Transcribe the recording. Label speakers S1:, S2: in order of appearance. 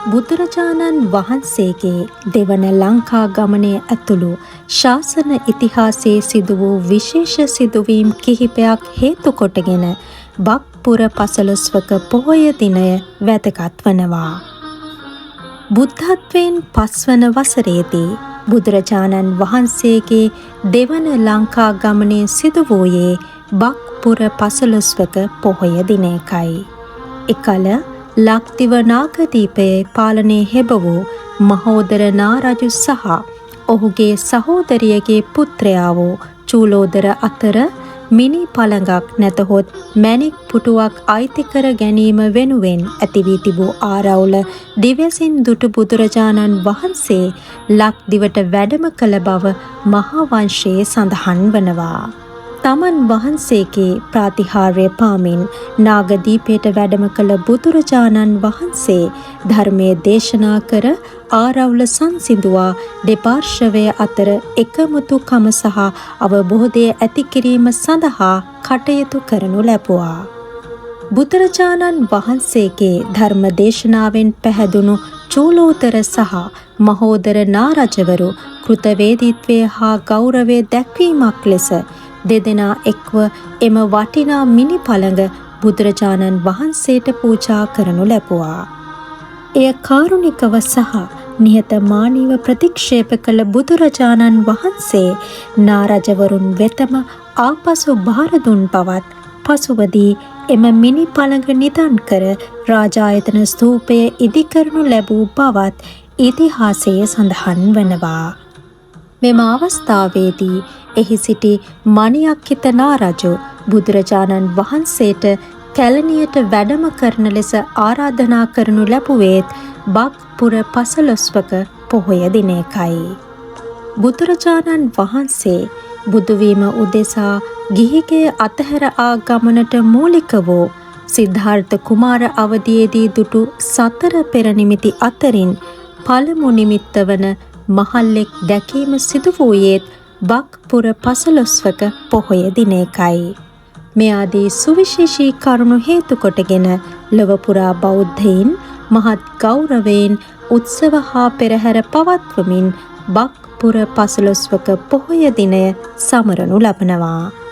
S1: බුදුරජාණන් වහන්සේගේ දෙවන ලංකා ගමනය ඇතුළු ශාසන ඉතිහාසයේ සිදු වූ විශේෂ සිදුවීම් කිහිපයක් හේතු කොටගෙන බක්පුර පසළොස්වක පොහොය දිනය වැදගත් වනවා. බුද්ධත්වයෙන් පස්වන වසරේදී බුදුරජාණන් වහන්සේගේ දෙවන ලංකා ගමනය සිදු වූයේ බක්පුර පසළොස්වක පොහොය දිනයකයි. එකල ලක්දිව නාගදීපයේ පාලනය හෙබ වූ මහෝදර නාරජු සහ ඔහුගේ සහෝදරියගේ පුත්‍රයා වූ චූලෝදර අතර මිනි පළඟක් නැතහොත් මැණික් පුටුවක් අයිති කර ගැනීම වෙනුවෙන් ඇති වී තිබූ ආරවුල දිවසින් දුටු බුදුරජාණන් වහන්සේ ලක්දිවට වැඩම කළ බව මහාවංශයේ සඳහන් වනවා. තමන් වහන්සේගේ ප්‍රාතිහාර්ය පාමින් නාගදීපයට වැඩම කළ බුදුරජාණන් වහන්සේ ධර්මයේ දේශනා කර ආරවුල සංසිඳුවා දෙපාර්ශවය අතර එකමුතුකම සහ අවබෝධය ඇති කිරීම සඳහා කටයුතු කරනු ලැබුවා. බුදුරජාණන් වහන්සේගේ ධර්ම දේශනාවෙන් පැහැදුණු චූලෝදර සහ මහෝදර නාරජවරු කෘතවේදීත්වය හා ගෞරවය දැක්වීමක් ලෙස දෙදෙනා එක්ව එම වටිනා මිනි පළඟ බුදුරජාණන් වහන්සේට පූජා කරනු ලැබුවා. එය කාරුණිකව සහ නිහතමානීව ප්‍රතික්ෂේප කළ බුදුරජාණන් වහන්සේ නාරජවරුන් වෙතම ආපසු භාර දුන් බවත් පසුවදී එම මිනි පළඟ නිදන් කර රාජායතන ස්තූපය ඉදිකරනු ලැබූ බවත් ඉතිහාසයේ සඳහන් වනවා. මෙම අවස්ථාවේදී එහි සිටි මණියක්ඛිත නාරජු බුදුරජාණන් වහන්සේට කැලණියට වැඩම කරන ලෙස ආරාධනා කරනු ලැබුවේත් බක්පුර පසළොස්වක පොහොය දිනයකයි. බුදුරජාණන් වහන්සේ බුදුවීම උදෙසා ගිහිගේ අතහැර ආ ගමනට මූලික වූ සිද්ධාර්ථ කුමාර අවදියේදී දුටු සතර පෙර නිමිති අතරින් පළමු නිමිත්ත වන මහල්ලෙක් දැකීම සිදු වූයේත් බක්පුර පසළොස්වක පොහොය දිනයකයි. මේ ආදී සුවිශේෂී කරුණු හේතු කොටගෙන ලොව පුරා බෞද්ධයින් මහත් ගෞරවයෙන් උත්සව හා පෙරහැර පවත්වමින් බක්පුර පසළොස්වක පොහොය දිනය සමරනු ලබනවා.